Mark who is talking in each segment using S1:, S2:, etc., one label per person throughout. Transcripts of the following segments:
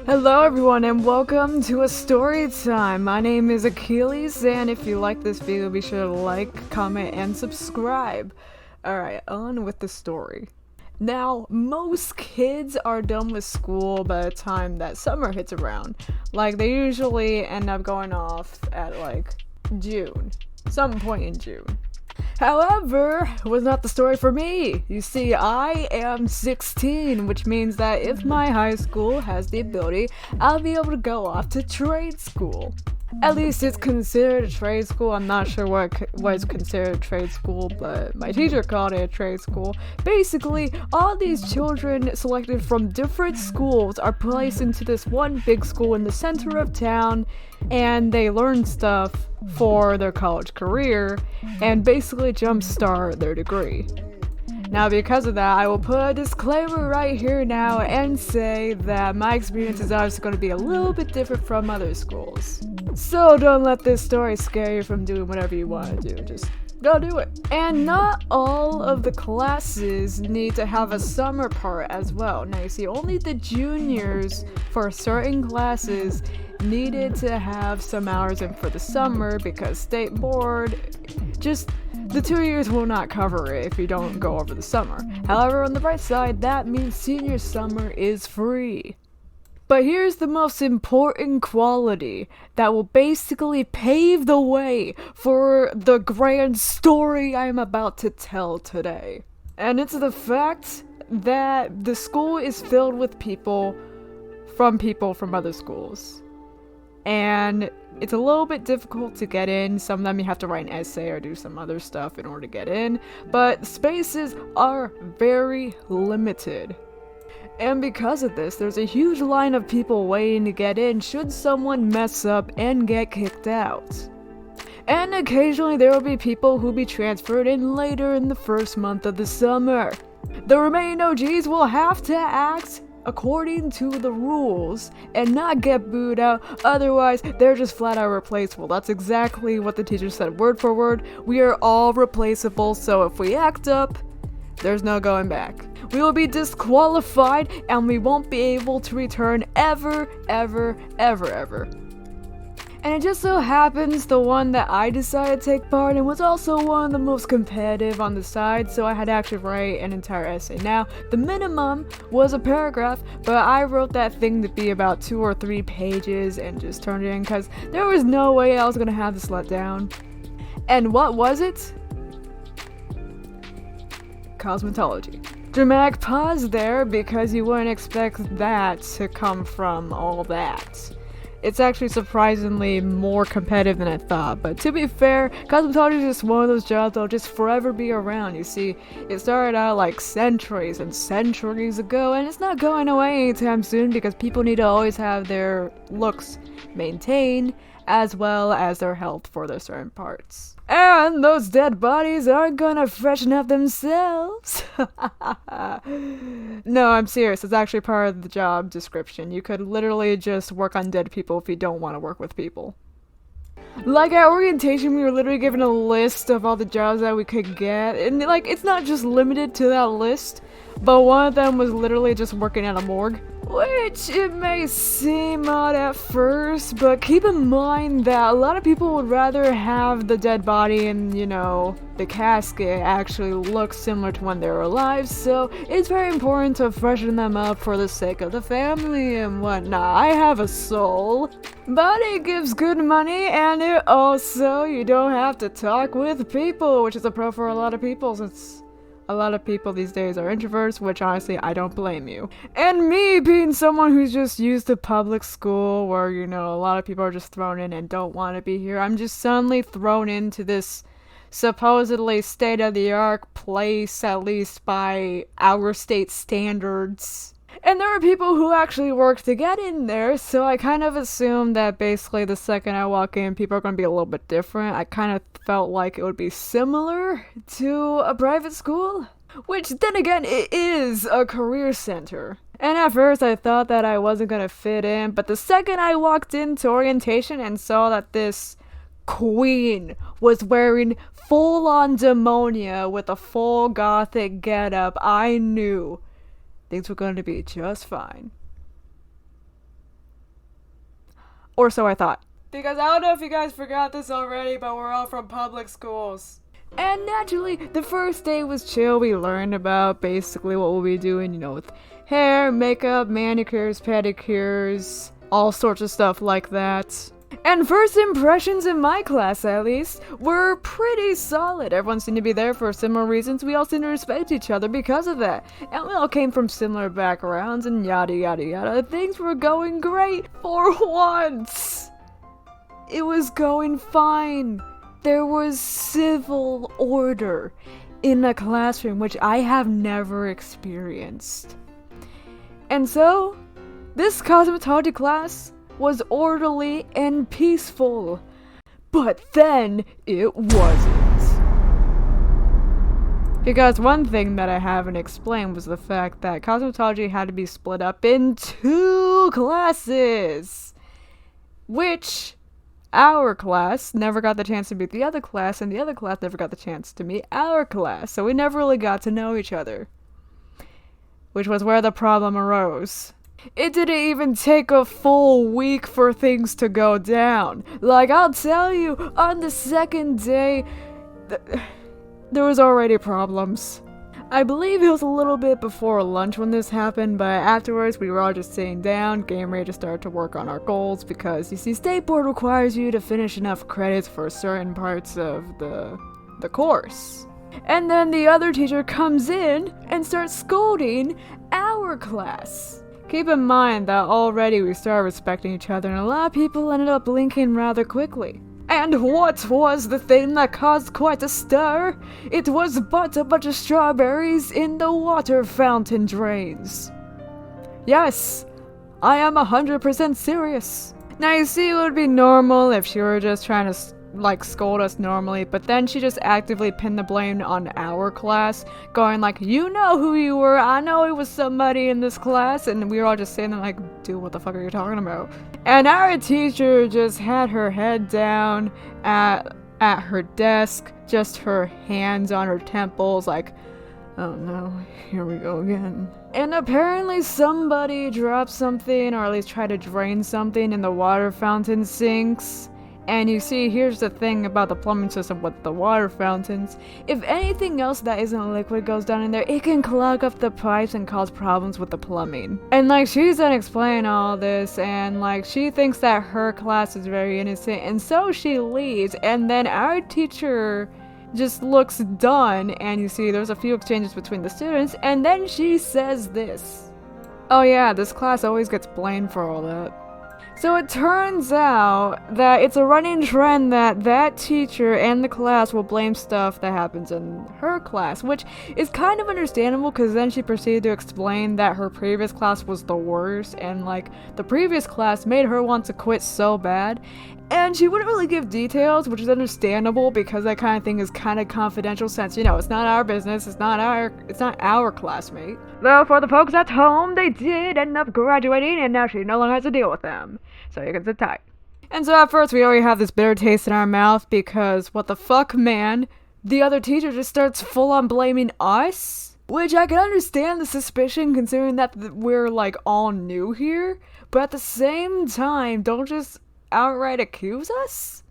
S1: Hello everyone and welcome to a story time. My name is Achilles, and if you like this video, be sure to like, comment, and subscribe. Alright, on with the story. Now, most kids are done with school by the time that summer hits around. Like, they usually end up going off at like June. Some point in June. However, it was not the story for me. You see, I am 16, which means that if my high school has the ability, I'll be able to go off to trade school. At least it's considered a trade school. I'm not sure what is considered a trade school, but my teacher called it a trade school. Basically, all these children selected from different schools are placed into this one big school in the center of town, and they learn stuff for their college career and basically jumpstart their degree. Now, because of that, I will put a disclaimer right here now and say that my experience is obviously going to be a little bit different from other schools. So don't let this story scare you from doing whatever you want to do. Just go do it. And not all of the classes need to have a summer part as well. Now, you see, only the juniors for certain classes needed to have some hours in for the summer because state board just the 2 years will not cover it if you don't go over the summer. However, on the bright side, that means senior summer is free. But here's the most important quality that will basically pave the way for the grand story I am about to tell today. And it's the fact that the school is filled with people from other schools. And it's a little bit difficult to get in. Some of them you have to write an essay or do some other stuff in order to get in. But spaces are very limited. And because of this, there's a huge line of people waiting to get in should someone mess up and get kicked out. And occasionally there will be people who be transferred in later in the first month of the summer. The remaining OGs will have to act according to the rules and not get booed out, otherwise they're just flat out replaceable. That's exactly what the teacher said, word for word. We are all replaceable, so if we act up, there's no going back. We will be disqualified and we won't be able to return ever. And it just so happens the one that I decided to take part in was also one of the most competitive on the side, so I had to actually write an entire essay. Now, the minimum was a paragraph, but I wrote that thing to be about 2 or 3 pages and just turned it in because there was no way I was going to have this let down. And what was it? Cosmetology. Dramatic pause there because you wouldn't expect that to come from all that. It's actually surprisingly more competitive than I thought, but to be fair, cosmetology is just one of those jobs that'll just forever be around. You see, it started out like centuries and centuries ago, and it's not going away anytime soon because people need to always have their looks maintained as well as their health for their certain parts. And those dead bodies aren't gonna freshen up themselves. No, I'm serious. It's actually part of the job description. You could literally just work on dead people if you don't want to work with people. Like at orientation, we were literally given a list of all the jobs that we could get. And like, it's not just limited to that list, but one of them was literally just working at a morgue. Which, it may seem odd at first, but keep in mind that a lot of people would rather have the dead body and, you know, the casket actually look similar to when they were alive, so it's very important to freshen them up for the sake of the family and whatnot. I have a soul, but it gives good money, and it also, you don't have to talk with people, which is a pro for a lot of people since a lot of people these days are introverts, which honestly, I don't blame you. And me being someone who's just used to public school where, you know, a lot of people are just thrown in and don't want to be here, I'm just suddenly thrown into this supposedly state-of-the-art place, at least by our state standards. And there were people who actually worked to get in there, so I kind of assumed that basically the second I walk in, people are going to be a little bit different. I kind of felt like it would be similar to a private school, which then again, it is a career center. And at first I thought that I wasn't going to fit in, but the second I walked into orientation and saw that this queen was wearing full-on demonia with a full gothic getup, I knew things were going to be just fine. Or so I thought. Because I don't know if you guys forgot this already, but we're all from public schools. And naturally, the first day was chill. We learned about basically what we'll be doing, with hair, makeup, manicures, pedicures, all sorts of stuff like that. And first impressions in my class, at least, were pretty solid. Everyone seemed to be there for similar reasons. We all seemed to respect each other because of that. And we all came from similar backgrounds and yada yada yada. Things were going great for once. It was going fine. There was civil order in a classroom, which I have never experienced. And so, this cosmetology class was orderly and peaceful. But then, it wasn't. Because one thing that I haven't explained was the fact that cosmetology had to be split up in 2 classes. Which our class never got the chance to meet the other class, and the other class never got the chance to meet our class. So we never really got to know each other. Which was where the problem arose. It didn't even take a full week for things to go down. Like, I'll tell you, on the second day, there was already problems. I believe it was a little bit before lunch when this happened, but afterwards we were all just sitting down, getting ready to start to work on our goals, because you see, State Board requires you to finish enough credits for certain parts of the course. And then the other teacher comes in and starts scolding our class. Keep in mind that already we started respecting each other, and a lot of people ended up blinking rather quickly. And what was the thing that caused quite a stir? It was but a bunch of strawberries in the water fountain drains. Yes, I am 100% serious. Now you see, it would be normal if she were just trying to scold us normally, but then she just actively pinned the blame on our class, going like, you know who you were, I know it was somebody in this class, and we were all just sitting there like, dude, what the fuck are you talking about? And our teacher just had her head down at her desk, just her hands on her temples, like, oh no, here we go again. And apparently somebody dropped something, or at least tried to drain something in the water fountain sinks. And you see, here's the thing about the plumbing system with the water fountains. If anything else that isn't liquid goes down in there, it can clog up the pipes and cause problems with the plumbing. And she's done explaining all this, and she thinks that her class is very innocent, and so she leaves, and then our teacher just looks done, and you see there's a few exchanges between the students, and then she says this. Oh yeah, this class always gets blamed for all that. So it turns out that it's a running trend that teacher and the class will blame stuff that happens in her class, which is kind of understandable, because then she proceeded to explain that her previous class was the worst, and the previous class made her want to quit so bad. And she wouldn't really give details, which is understandable, because that kind of thing is kind of confidential, since, it's not our business, it's not our classmate. Though for the folks at home, they did end up graduating, and now she no longer has to deal with them. So you can sit tight. And so at first we already have this bitter taste in our mouth, because what the fuck, man? The other teacher just starts full on blaming us? Which I can understand the suspicion, considering that we're all new here, but at the same time, don't just outright accuse us?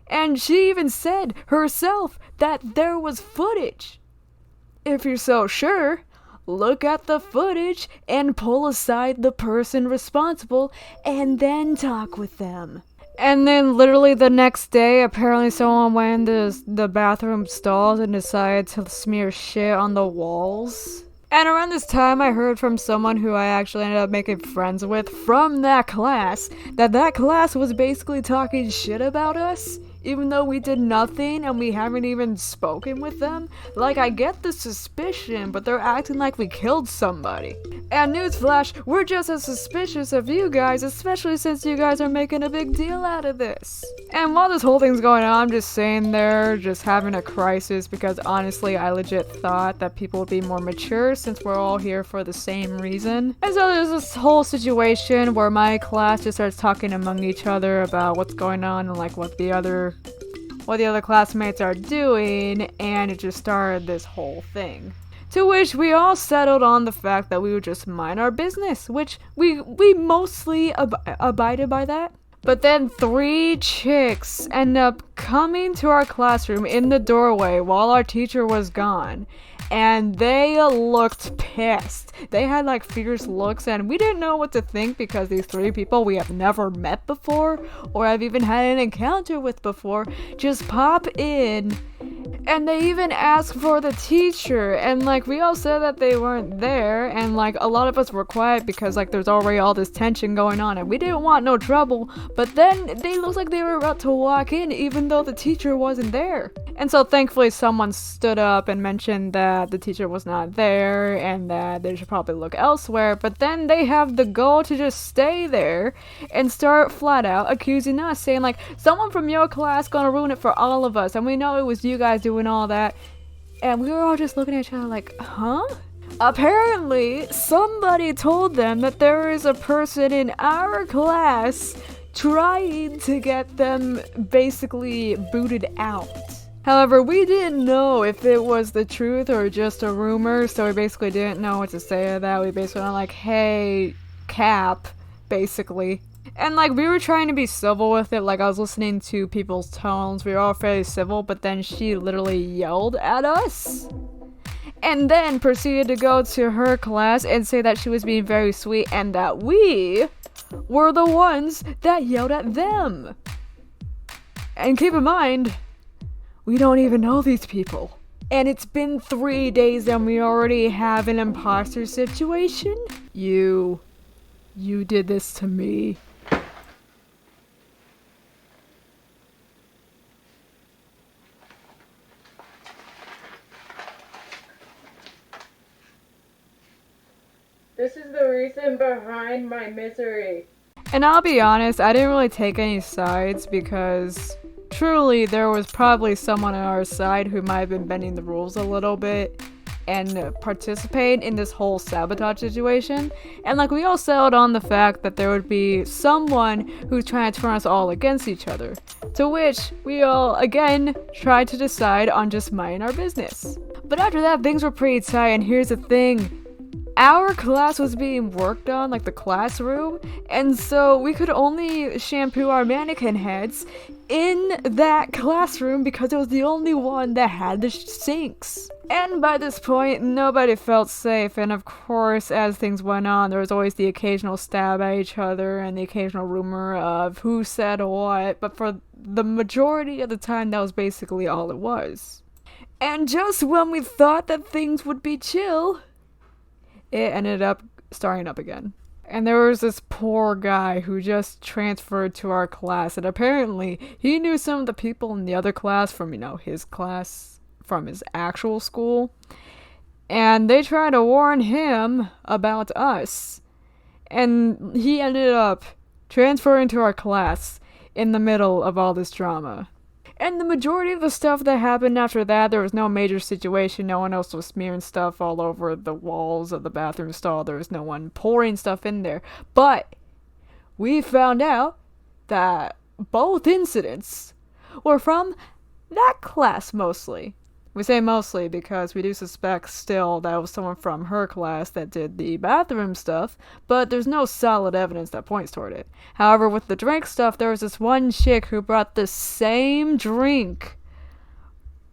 S1: And she even said herself that there was footage. If you're so sure, look at the footage and pull aside the person responsible and then talk with them. And then literally the next day, apparently someone went into the bathroom stalls and decided to smear shit on the walls. And around this time, I heard from someone who I actually ended up making friends with from that class class was basically talking shit about us, even though we did nothing and we haven't even spoken with them. I get the suspicion, but they're acting like we killed somebody. And newsflash, we're just as suspicious of you guys, especially since you guys are making a big deal out of this. And while this whole thing's going on, I'm just sitting there, just having a crisis, because honestly, I legit thought that people would be more mature since we're all here for the same reason. And so there's this whole situation where my class just starts talking among each other about what's going on and what the other classmates are doing, and it just started this whole thing. To which we all settled on the fact that we would just mind our business, which we mostly abided by that. But then 3 chicks end up coming to our classroom in the doorway while our teacher was gone. And they looked pissed. They had like fierce looks, and we didn't know what to think because these 3 people we have never met before or have even had an encounter with before just pop in. And they even asked for the teacher, and like we all said that they weren't there, and like a lot of us were quiet because like there's already all this tension going on and we didn't want no trouble. But then they looked like they were about to walk in even though the teacher wasn't there. And so thankfully someone stood up and mentioned that the teacher was not there and that they should probably look elsewhere. But then they have the goal to just stay there and start flat out accusing us, saying like, someone from your class gonna ruin it for all of us, and we know it was you guys doing all that. And we were all just looking at each other like, huh? Apparently somebody told them that there is a person in our class trying to get them basically booted out. However, we didn't know if it was the truth or just a rumor, so we basically didn't know what to say to that. We basically went like, hey, Cap, basically. And like we were trying to be civil with it, like I was listening to people's tones, we were all fairly civil, but then she literally yelled at us. And then proceeded to go to her class and say that she was being very sweet and that we were the ones that yelled at them. And keep in mind, we don't even know these people. And it's been 3 days and we already have an imposter situation? You did this to me. This is the reason behind my misery. And I'll be honest, I didn't really take any sides because truly there was probably someone on our side who might have been bending the rules a little bit and participate in this whole sabotage situation. And like we all settled on the fact that there would be someone who's trying to turn us all against each other. To which we all again tried to decide on just minding our business. But after that things were pretty tight, and here's the thing. Our class was being worked on, like the classroom, and so we could only shampoo our mannequin heads in that classroom because it was the only one that had the sinks. And by this point, nobody felt safe, and of course, as things went on, there was always the occasional stab at each other and the occasional rumor of who said what, but for the majority of the time, that was basically all it was. And just when we thought that things would be chill, it ended up starting up again. And there was this poor guy who just transferred to our class, and apparently he knew some of the people in the other class from, his class, from his actual school. And they tried to warn him about us. And he ended up transferring to our class in the middle of all this drama. And the majority of the stuff that happened after that, there was no major situation. No one else was smearing stuff all over the walls of the bathroom stall. There was no one pouring stuff in there. But we found out that both incidents were from that class mostly. We say mostly because we do suspect still that it was someone from her class that did the bathroom stuff, but there's no solid evidence that points toward it. However, with the drink stuff, there was this one chick who brought the same drink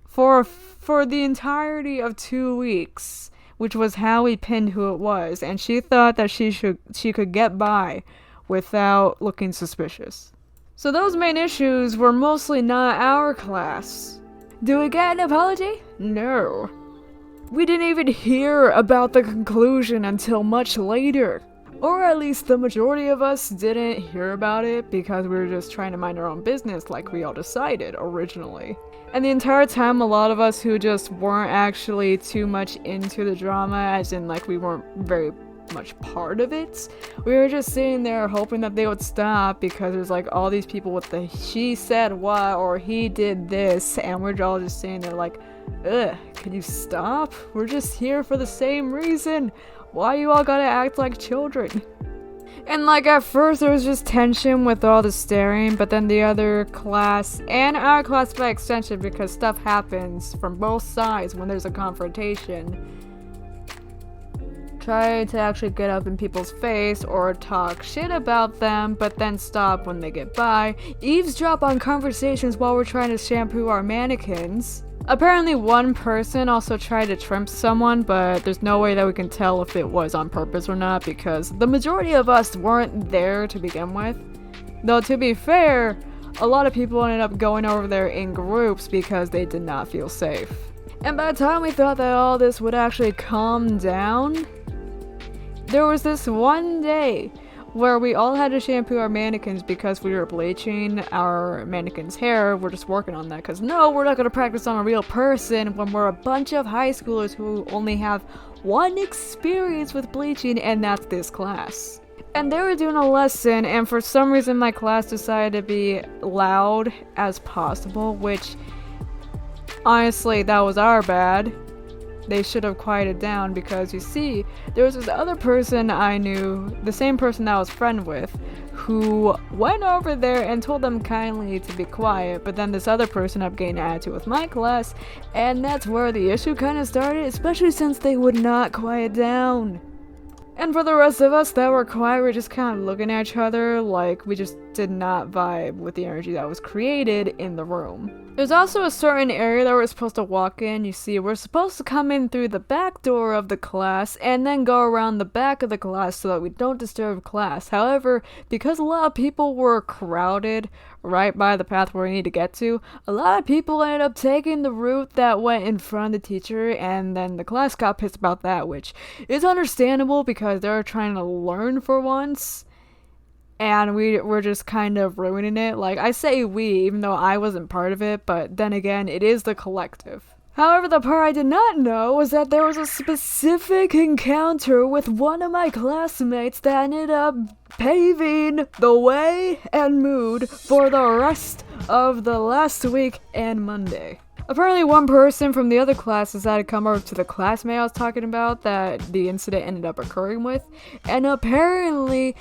S1: for the entirety of 2 weeks, which was how we pinned who it was, and she thought that she could get by without looking suspicious. So those main issues were mostly not our class. Do we get an apology? No. We didn't even hear about the conclusion until much later. Or at least the majority of us didn't hear about it because we were just trying to mind our own business like we all decided originally. And the entire time, a lot of us who just weren't actually too much into the drama, as in like we weren't very much part of it, we were just sitting there hoping that they would stop because there's like all these people with the she said what or he did this, and we're all just sitting there like, ugh, can you stop? We're just here for the same reason. Why you all gotta act like children? And like at first there was just tension with all the staring, but then the other class and our class by extension, because stuff happens from both sides when there's a confrontation, try to actually get up in people's face or talk shit about them, but then stop when they get by, eavesdrop on conversations while we're trying to shampoo our mannequins. Apparently one person also tried to trim someone, but there's no way that we can tell if it was on purpose or not because the majority of us weren't there to begin with. Though to be fair, a lot of people ended up going over there in groups because they did not feel safe. And by the time we thought that all this would actually calm down, there was this one day where we all had to shampoo our mannequins because we were bleaching our mannequins' hair. We're just working on that because no, we're not going to practice on a real person when we're a bunch of high schoolers who only have one experience with bleaching, and that's this class. And they were doing a lesson, and for some reason my class decided to be loud as possible, which honestly, that was our bad. They should have quieted down because you see, there was this other person I knew, the same person that I was friend with, who went over there and told them kindly to be quiet, but then this other person up getting an attitude with my class, and that's where the issue kind of started, especially since they would not quiet down. And for the rest of us that were quiet, we were just kind of looking at each other like we just did not vibe with the energy that was created in the room. There's also a certain area that we're supposed to walk in. You see, we're supposed to come in through the back door of the class and then go around the back of the class so that we don't disturb class. However, because a lot of people were crowded right by the path where we need to get to, a lot of people ended up taking the route that went in front of the teacher, and then the class got pissed about that, which is understandable because they're trying to learn for once. And we were just kind of ruining it. Like, I say we, even though I wasn't part of it, but then again, it is the collective. However, the part I did not know was that there was a specific encounter with one of my classmates that ended up paving the way and mood for the rest of the last week and Monday. Apparently one person from the other class decided to come over to the classmate I was talking about that the incident ended up occurring with, and apparently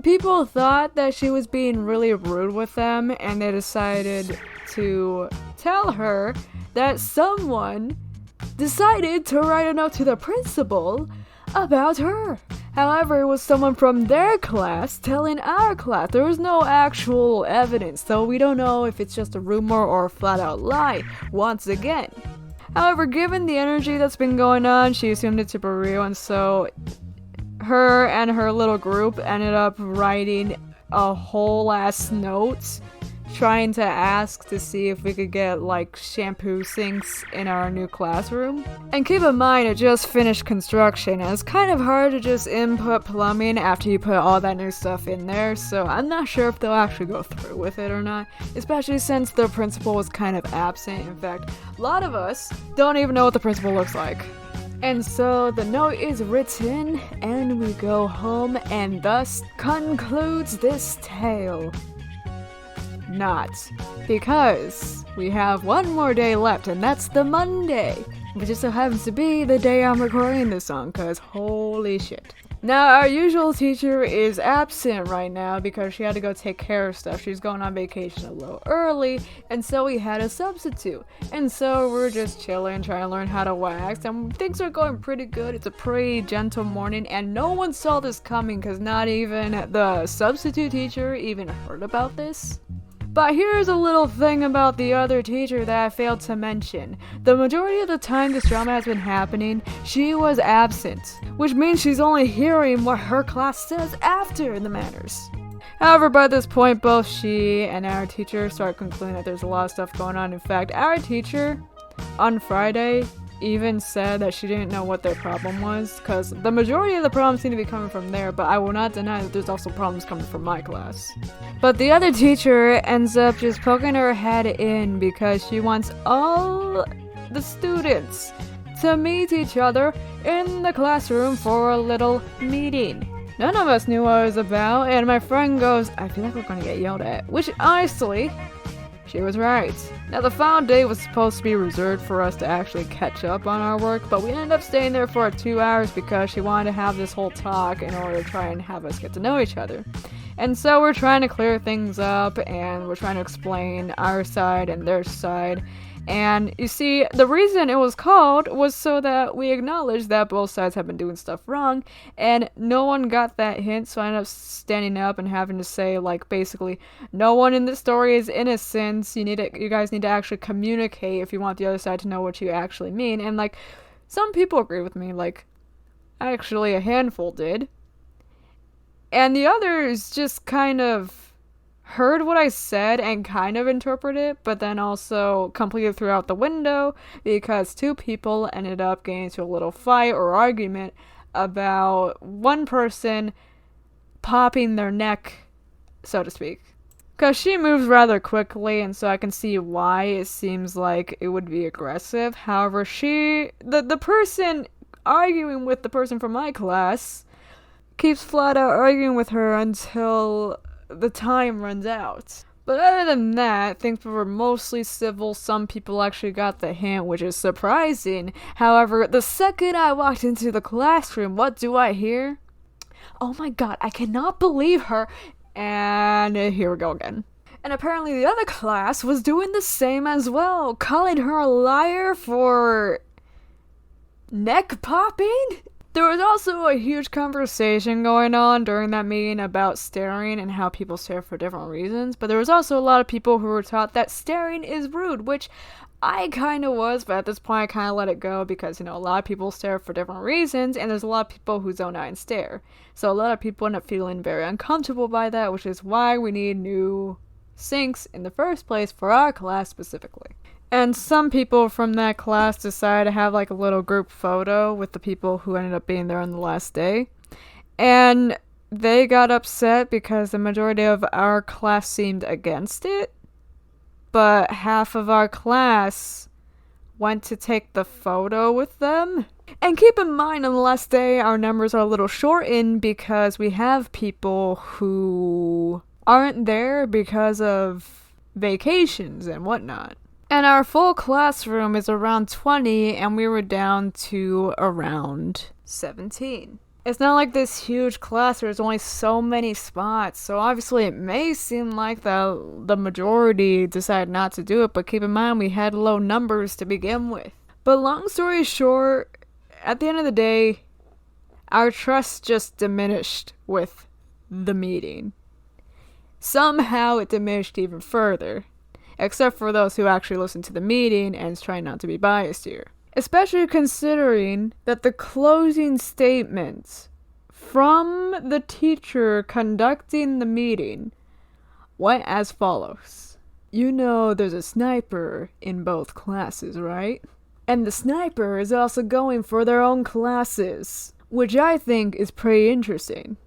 S1: people thought that she was being really rude with them, and they decided to tell her that someone decided to write a note to the principal about her. However, it was someone from their class telling our class. There was no actual evidence, so we don't know if it's just a rumor or a flat out lie, once again. However, given the energy that's been going on, she assumed it to be real, and so her and her little group ended up writing a whole ass note trying to ask to see if we could get like shampoo sinks in our new classroom. And keep in mind, it just finished construction and it's kind of hard to just input plumbing after you put all that new stuff in there, so I'm not sure if they'll actually go through with it or not, especially since the principal was kind of absent. In fact, a lot of us don't even know what the principal looks like. And so the note is written, and we go home, and thus concludes this tale. Not. Because we have one more day left, and that's the Monday, which just so happens to be the day I'm recording this on, cause holy shit. Now, our usual teacher is absent right now because she had to go take care of stuff. She's going on vacation a little early, and so we had a substitute. And so we're just chilling, trying to learn how to wax, and things are going pretty good. It's a pretty gentle morning, and no one saw this coming because not even the substitute teacher even heard about this. But here's a little thing about the other teacher that I failed to mention. The majority of the time this drama has been happening, she was absent, which means she's only hearing what her class says after the matters. However, by this point, both she and our teacher start concluding that there's a lot of stuff going on. In fact, our teacher, on Friday, even said that she didn't know what their problem was, because the majority of the problems seem to be coming from there, but I will not deny that there's also problems coming from my class. But the other teacher ends up just poking her head in because she wants all the students to meet each other in the classroom for a little meeting. None of us knew what it was about, and my friend goes, I feel like we're gonna get yelled at, which honestly, she was right. Now the final day was supposed to be reserved for us to actually catch up on our work, but we ended up staying there for 2 hours because she wanted to have this whole talk in order to try and have us get to know each other. And so we're trying to clear things up, and we're trying to explain our side and their side, And you see, the reason it was called was so that we acknowledged that both sides have been doing stuff wrong, and no one got that hint, so I ended up standing up and having to say, like, basically, no one in this story is innocent. You guys need to actually communicate if you want the other side to know what you actually mean. And, like, some people agree with me, like, actually a handful did. And the others just kind of heard what I said and kind of interpreted it, but then also completely threw out the window because two people ended up getting into a little fight or argument about one person popping their neck, so to speak. Because she moves rather quickly, and so I can see why it seems like it would be aggressive. However, the person arguing with the person from my class keeps flat out arguing with her until the time runs out. But other than that, things were mostly civil. Some people actually got the hint, which is surprising. However, the second I walked into the classroom, what do I hear? Oh my god, I cannot believe her. And here we go again. And apparently the other class was doing the same as well, calling her a liar for neck popping? There was also a huge conversation going on during that meeting about staring and how people stare for different reasons, but there was also a lot of people who were taught that staring is rude, which I kind of was, but at this point I kind of let it go because, a lot of people stare for different reasons, and there's a lot of people who zone out and stare. So a lot of people end up feeling very uncomfortable by that, which is why we need new sinks in the first place for our class specifically. And some people from that class decided to have like a little group photo with the people who ended up being there on the last day. And they got upset because the majority of our class seemed against it. But half of our class went to take the photo with them. And keep in mind, on the last day, our numbers are a little shortened because we have people who aren't there because of vacations and whatnot. And our full classroom is around 20, and we were down to around 17. It's not like this huge class, there's only so many spots, so obviously it may seem like the majority decided not to do it, but keep in mind we had low numbers to begin with. But long story short, at the end of the day, our trust just diminished with the meeting. Somehow it diminished even further. Except for those who actually listen to the meeting and is trying not to be biased here. Especially considering that the closing statements from the teacher conducting the meeting went as follows. There's a sniper in both classes, right? And the sniper is also going for their own classes, which I think is pretty interesting.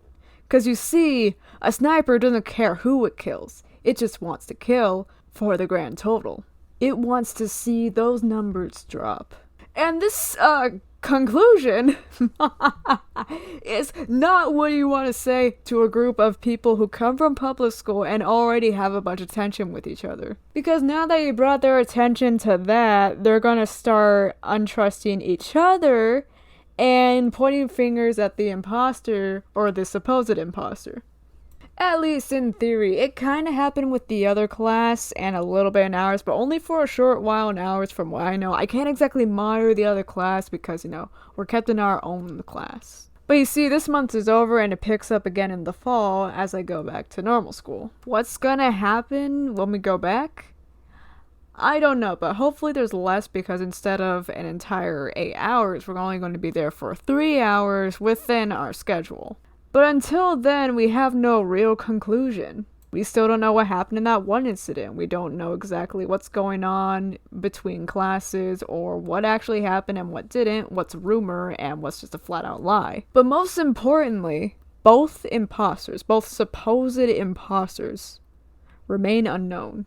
S1: Because you see, a sniper doesn't care who it kills, it just wants to kill for the grand total. It wants to see those numbers drop. And this conclusion is not what you want to say to a group of people who come from public school and already have a bunch of tension with each other. Because now that you brought their attention to that, they're gonna start untrusting each other and pointing fingers at the imposter or the supposed imposter. At least in theory. It kind of happened with the other class and a little bit in ours, but only for a short while in ours from what I know. I can't exactly monitor the other class because, we're kept in our own class. But you see, this month is over and it picks up again in the fall as I go back to normal school. What's gonna happen when we go back? I don't know, but hopefully there's less because instead of an entire 8 hours, we're only going to be there for 3 hours within our schedule. But until then, we have no real conclusion. We still don't know what happened in that one incident. We don't know exactly what's going on between classes or what actually happened and what didn't, what's rumor and what's just a flat out lie. But most importantly, both imposters, both supposed imposters, remain unknown.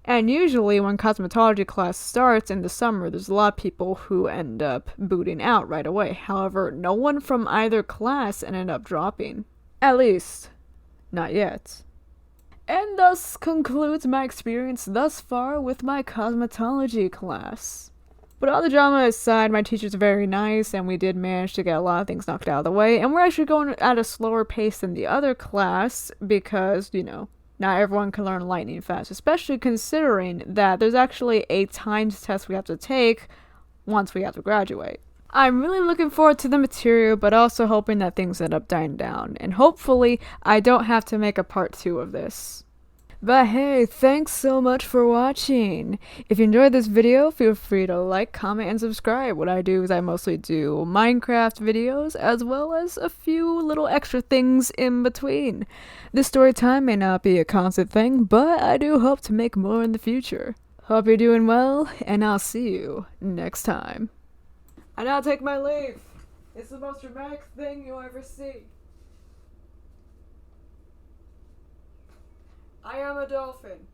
S1: And usually when cosmetology class starts in the summer, there's a lot of people who end up booting out right away. However, no one from either class ended up dropping. At least, not yet. And thus concludes my experience thus far with my cosmetology class. But all the drama aside, my teacher's very nice, and we did manage to get a lot of things knocked out of the way. And we're actually going at a slower pace than the other class because, Not everyone can learn lightning fast, especially considering that there's actually a timed test we have to take once we have to graduate. I'm really looking forward to the material, but also hoping that things end up dying down, and hopefully I don't have to make a part 2 of this. But hey, thanks so much for watching. If you enjoyed this video, feel free to like, comment, and subscribe. What I do is I mostly do Minecraft videos, as well as a few little extra things in between. This story time may not be a constant thing, but I do hope to make more in the future. Hope you're doing well, and I'll see you next time. I now take my leave. It's the most dramatic thing you'll ever see. I am a dolphin.